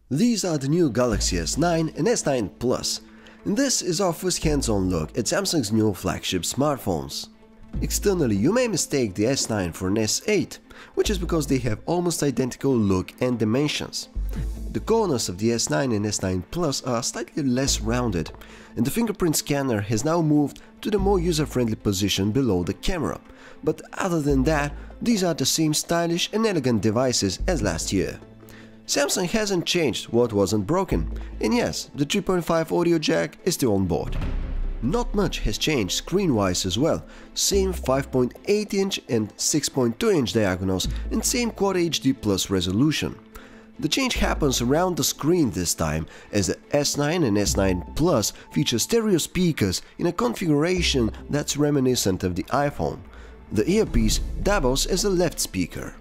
These are the new Galaxy S9 and S9 Plus, and this is our first hands-on look at Samsung's new flagship smartphones. Externally, you may mistake the S9 for an S8, which is because they have almost identical look and dimensions. The corners of the S9 and S9 Plus are slightly less rounded, and the fingerprint scanner has now moved to the more user-friendly position below the camera. But other than that, these are the same stylish and elegant devices as last year. Samsung hasn't changed what wasn't broken, and yes, the 3.5 audio jack is still on board. Not much has changed screen-wise as well, same 5.8-inch and 6.2-inch diagonals and same Quad HD Plus resolution. The change happens around the screen this time, as the S9 and S9 Plus feature stereo speakers in a configuration that's reminiscent of the iPhone. The earpiece doubles as a left speaker.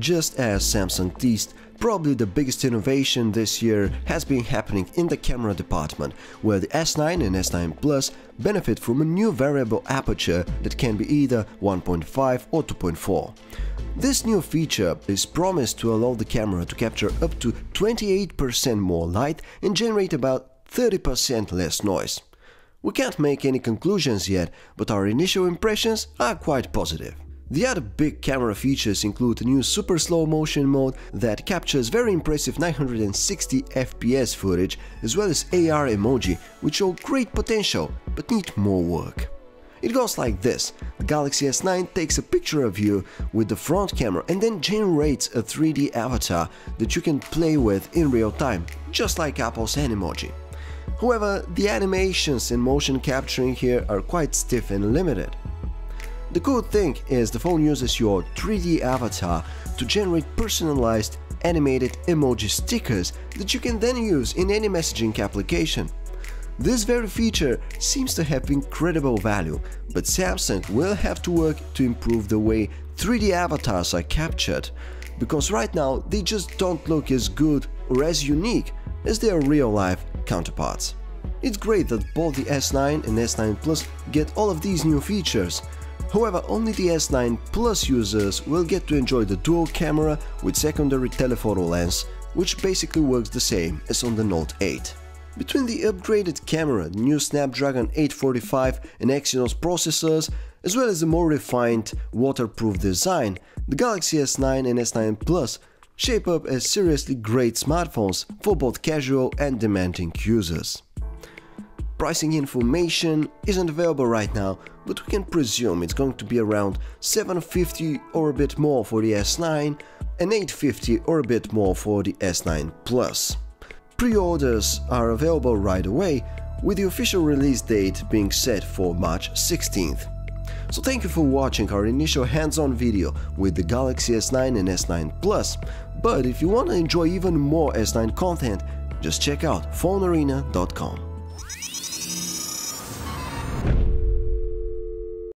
Just as Samsung teased, probably the biggest innovation this year has been happening in the camera department, where the S9 and S9 Plus benefit from a new variable aperture that can be either 1.5 or 2.4. This new feature is promised to allow the camera to capture up to 28% more light and generate about 30% less noise. We can't make any conclusions yet, but our initial impressions are quite positive. The other big camera features include a new super slow motion mode that captures very impressive 960 FPS footage, as well as AR emoji, which show great potential but need more work. It goes like this: the Galaxy S9 takes a picture of you with the front camera and then generates a 3D avatar that you can play with in real time, just like Apple's EMOJI. However, the animations and motion capturing here are quite stiff and limited. The cool thing is the phone uses your 3D avatar to generate personalized animated emoji stickers that you can then use in any messaging application. This very feature seems to have incredible value, but Samsung will have to work to improve the way 3D avatars are captured, because right now they just don't look as good or as unique as their real-life counterparts. It's great that both the S9 and S9 Plus get all of these new features. However, only the S9 Plus users will get to enjoy the dual camera with secondary telephoto lens, which basically works the same as on the Note 8. Between the upgraded camera, the new Snapdragon 845 and Exynos processors, as well as the more refined waterproof design, the Galaxy S9 and S9 Plus shape up as seriously great smartphones for both casual and demanding users. Pricing information isn't available right now, but we can presume it's going to be around $750 or a bit more for the S9 and $850 or a bit more for the S9 Plus. Pre-orders are available right away, with the official release date being set for March 16th. So thank you for watching our initial hands-on video with the Galaxy S9 and S9 Plus, but if you want to enjoy even more S9 content, just check out PhoneArena.com.